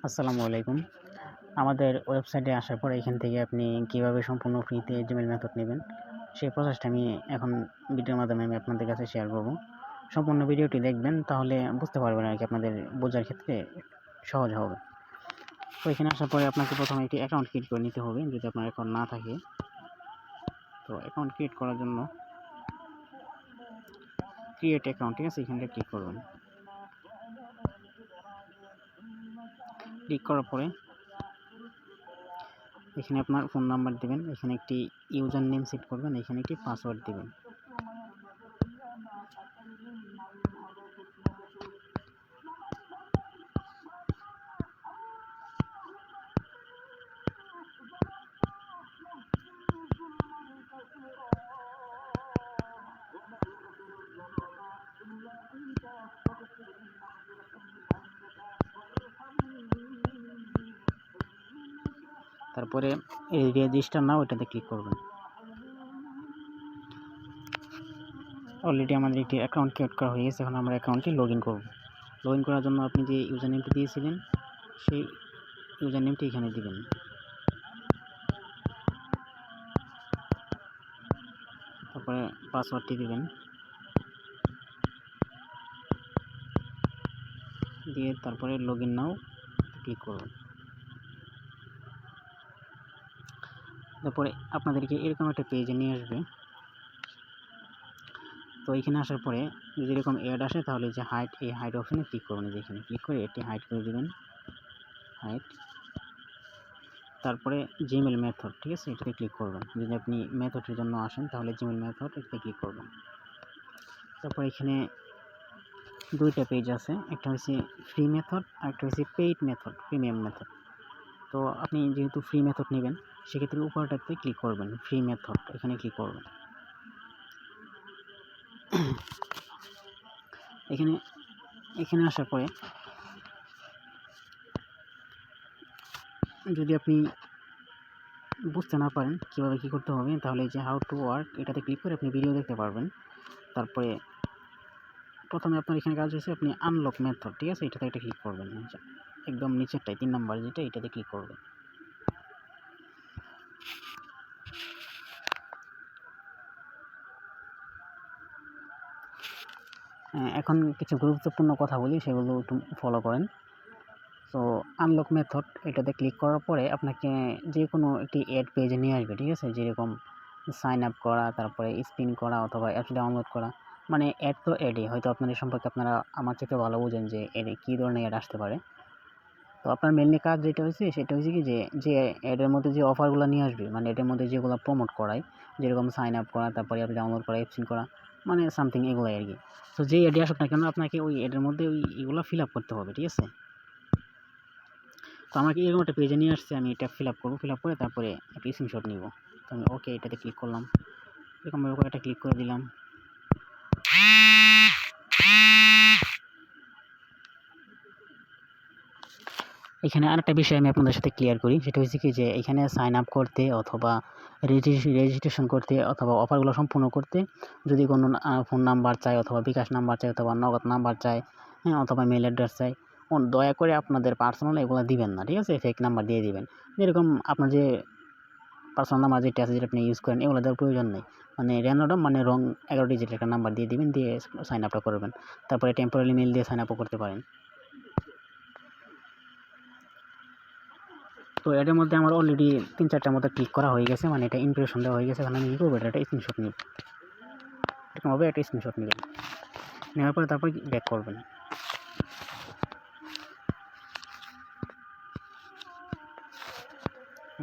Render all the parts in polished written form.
আসসালামু আলাইকুম। আমাদের ওয়েবসাইটে আসার পরে এখান থেকে আপনি কিভাবে সম্পূর্ণ ফ্রিতে জিমেইল মেথড নেবেন, সেই প্রসেসটা আমি এখন ভিডিওর মাধ্যমে আমি আপনাদের কাছে শেয়ার করব। সম্পূর্ণ ভিডিওটি দেখবেন, তাহলে বুঝতে পারবেন আরকি, আপনাদের বোঝার ক্ষেত্রে সহজ হবে। তো এখানে আসার পরে আপনাকে প্রথমে একটি অ্যাকাউন্ট ক্রিয়েট করে নিতে হবে, যদি আপনার অ্যাকাউন্ট না থাকে। তো অ্যাকাউন্ট ক্রিয়েট করার জন্য ক্রিয়েট অ্যাকাউন্ট, ঠিক আছে, এখানটা ক্লিক করবেন। ক্লিক করার পরে এখানে আপনার ফোন নাম্বার দিবেন, এখানে একটি ইউজার নেম সেট করবেন, এখানে একটি পাসওয়ার্ড দিবেন। তারপরে এই রেজিস্টার নাও এটাতে ক্লিক করবেন। অলরেডি আমাদের একটি অ্যাকাউন্ট ক্রিয়েট করা হয়ে গেছে। এখন আমরা অ্যাকাউন্টটি লগ ইন করব। লগ ইন করার জন্য আপনি যে ইউজার নেমটি দিয়েছিলেন, সেই ইউজার নেমটি এখানে দিবেন। তারপরে পাসওয়ার্ডটি দিবেন, দিয়ে তারপরে লগ ইন নাও ক্লিক করবেন। তারপরে আপনাদেরকে এরকম একটা পেজে নিয়ে আসবে। তো এখানে আসার পরে যদি এরকম অ্যাড আসে, তাহলে যে হাইট, এই হাইট অপশনে ক্লিক করবেন। যেখানে ক্লিক করে এটি হাইট করে দেবেন, হাইট। তারপরে জিমেল মেথড, ঠিক আছে, এটাতে ক্লিক করবেন। যদি আপনি মেথডের জন্য আসেন, তাহলে জিমেল মেথড এটাতে ক্লিক করবেন। তারপর এখানে দুইটা পেজ আছে, একটা হচ্ছে ফ্রি মেথড আর একটা হচ্ছে পেইড মেথড, প্রিমিয়াম মেথড। তো আপনি যেহেতু ফ্রি মেথড নেবেন, সেক্ষেত্রে উপরটাতে ক্লিক করবেন, ফ্রি মেথড, এখানে ক্লিক করবেন। এখানে আসার পরে যদি আপনি বুঝতে না পারেন কীভাবে কী করতে হবে, তাহলে যে হাউ টু ওয়ার্ক এটাতে ক্লিক করে আপনি ভিডিও দেখতে পারবেন। তারপরে প্রথমে আপনার এখানে কাজ হচ্ছে, আপনি আনলক মেথড, ঠিক আছে, এটাতে একটা ক্লিক করবেন। একদম নিচেরটাই 3 নাম্বার যেটা, এটাতে ক্লিক করবেন। এখন কিছু গুরুত্বপূর্ণ কথা বলি, সেগুলো একটু ফলো করেন। তো আনলক মেথড এটাতে ক্লিক করার পরে আপনাকে যে কোনো একটি অ্যাড পেজে নিয়ে আসবে, ঠিক আছে, যেরকম সাইন আপ করা, তারপরে স্পিন করা অথবা অ্যাপস ডাউনলোড করা। মানে অ্যাড তো অ্যাডই, হয়তো আপনাদের সম্পর্কে আপনারা আমার থেকে ভালো বোঝেন যে অ্যাডে কী ধরনের অ্যাড আসতে পারে। তো আপনার মেনলি কাজ যেটা হয়েছে, সেটা হচ্ছে কি, যে অ্যাডের মধ্যে যে অফারগুলো নিয়ে আসবে, মানে এটার মধ্যে যেগুলো প্রমোট করায়, যেরকম সাইন আপ করা, তারপরে অ্যাপ ডাউনলোড করা, স্পিন করা, মানে সামথিং এগুলোই আর কি। তো যেই অ্যাডে আসুক না কেন, আপনাকে ওই অ্যাডের মধ্যে এগুলো ফিল আপ করতে হবে, ঠিক আছে। তো আমাকে এরকম একটা পেজে নিয়ে আসছে, আমি এটা ফিল আপ করবো। ফিল আপ করে তারপরে একটা স্ক্রিনশট নিব। তো আমি ওকে এটাতে ক্লিক করলাম, এরকম একটা ক্লিক করে দিলাম। এখানে আরেকটা বিষয় আমি আপনাদের সাথে ক্লিয়ার করি, সেটা হচ্ছে কি, যে এখানে সাইন আপ করতে অথবা রেজিস্ট্রেশন করতে অথবা অফারগুলো সম্পূর্ণ করতে যদি কোনো ফোন নাম্বার চাই অথবা বিকাশ নাম্বার চাই অথবা নগদ নাম্বার চাই, হ্যাঁ, অথবা মেল অ্যাড্রেস চাই, দয়া করে আপনাদের পার্সোনাল এগুলো দিবেন না, ঠিক আছে, ফেক নাম্বার দিয়ে দিবেন। যেরকম আপনার যে পার্সোনাল নাম্বার যেটা আছে, যেটা আপনি ইউজ করেন, এগুলো দেওয়ার প্রয়োজন নেই। মানে র্যান্ডম, মানে রং 11 ডিজিটের একটা নাম্বার দিয়ে দিবেন, দিয়ে সাইন আপটা করবেন। তারপরে টেম্পোরারি মেল দিয়ে সাইন আপও করতে পারেন। তো এটার মধ্যে আমার অলরেডি 3-4টার মতো ক্লিক করা হয়ে গেছে, মানে এটা ইমপ্রেশন দেওয়া হয়ে গেছে। এখন আমি কী করবো, এটা স্ক্রিনশট নিব। এরকমভাবে একটা স্ক্রিনশট নেবেন, নেওয়ার পরে তারপর ব্যাক করবেন।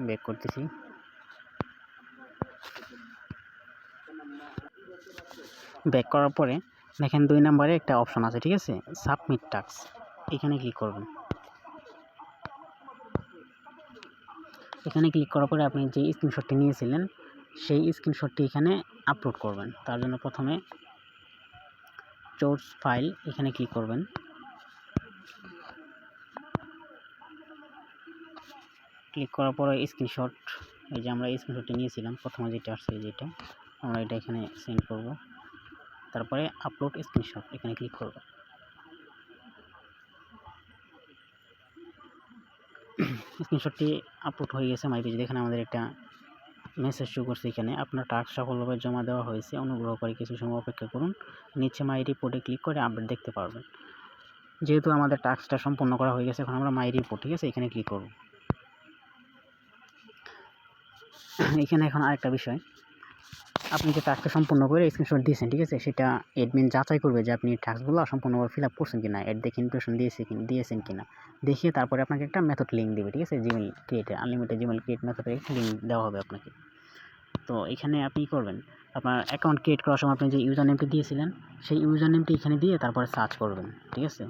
ব্যাক করতেছি। ব্যাক করার পরে দেখেন 2 নাম্বারে একটা অপশন আছে, ঠিক আছে, সাবমিট টাস্ক, এখানে ক্লিক করবেন। এখানে ক্লিক করার পরে আপনি যে স্ক্রিনশটটি নিয়েছিলেন, সেই স্ক্রিনশটটি এখানে আপলোড করবেন। তার জন্য প্রথমে সোর্স ফাইল, এখানে ক্লিক করবেন। ক্লিক করার পরে স্ক্রিনশট, এই যে আমরা স্ক্রিনশটটি নিয়েছিলাম প্রথমে যেটা আসছে, যেটা আমরা এটা এখানে সেন্ড করব। তারপরে আপলোড স্ক্রিনশট, এখানে ক্লিক করব। স্ক্রিনশটটি আপলোড হয়ে গেছে মাই পেজে। দেখেন আমাদের একটা মেসেজ শো করছে এখানে, আপনার টাস্ক সফলভাবে জমা দেওয়া হয়েছে, অনুগ্রহ করে কিছু সময় অপেক্ষা করুন। নিচে মাই রিপোর্টে ক্লিক করে আপডেট দেখতে পারবেন। যেহেতু আমাদের টাস্কটা সম্পূর্ণ করা হয়ে গেছে, এখন আমরা মাই রিপোর্ট, ঠিক আছে, এখানে ক্লিক করব। এখানে এখন আরেকটা বিষয়, আপনি যে টাস্কটা সম্পূর্ণ করে স্ক্রিনশট দিয়েছেন, ঠিক আছে, সেটা অ্যাডমিন যাচাই করবে যে আপনি টাস্কগুলো সম্পূর্ণভাবে ফিল আপ করছেন কিনা, অ্যাড দেখে ইমপ্রেশন দিয়েছেন কিনা, দেখিয়ে তারপরে আপনাকে একটা মেথড লিঙ্ক দেবে, ঠিক আছে, জিমেল ক্রিয়েটে আনলিমিটেড জিমেল ক্রিয়েট মেথডে একটা লিঙ্ক দেওয়া হবে আপনাকে। তো এখানে আপনি করবেন, আপনার অ্যাকাউন্ট ক্রিয়েট করার সময় আপনি যে ইউজার নেমটি দিয়েছিলেন সেই ইউজার নেমটি এখানে দিয়ে তারপরে সার্চ করবেন, ঠিক আছে।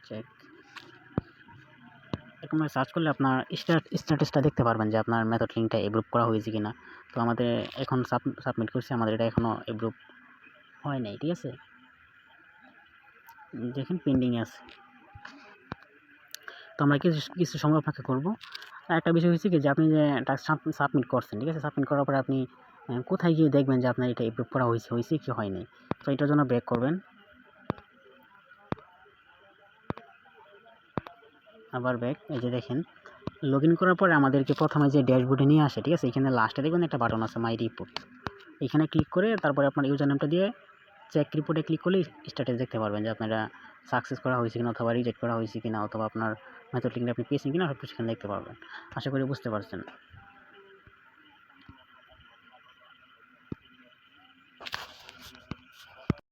চেক এরকম সার্চ করলে আপনার স্ট্যাটাসটা দেখতে পারবেন যে আপনার মেথড লিঙ্কটা এপ্রুভ করা হয়েছে কিনা। তো আমাদের এখন সাবমিট করছি, আমাদের এটা এখনও এপ্রুভ হয় নাই, ঠিক আছে, দেখেন পেন্ডিংয়ে আছে। তো আমরা কিছু সময় অপেক্ষা করবো। আর একটা বিষয় হচ্ছে কি যে আপনি যে টাস্ক সাবমিট করছেন, ঠিক আছে, সাবমিট করার পরে আপনি কোথায় গিয়ে দেখবেন যে আপনার এটা এপ্রুভ করা হয়েছে কি হয়নি। তো এটার জন্য ব্যাক করবেন, আবার ব্যাক। এই যে দেখেন লগ ইন করার পরে আমাদেরকে প্রথমে যে ড্যাশবোর্ডে নিয়ে আসে, ঠিক আছে, এখানে লাস্টে দেখবেন একটা বাটন আছে মাই রিপোর্ট, এখানে ক্লিক করে তারপরে আপনার ইউজার নেমটা দিয়ে চেক রিপোর্টে ক্লিক করলে স্ট্যাটাস দেখতে পারবেন যে আপনারা সাকসেস করা হয়েছে কিনা, অথবা রিজেক্ট করা হয়েছে কিনা, অথবা আপনার মেথড লিঙ্কটা আপনি পেয়েছেন কিনা, সব কিছু সেখানে দেখতে পারবেন। আশা করি বুঝতে পারছেন।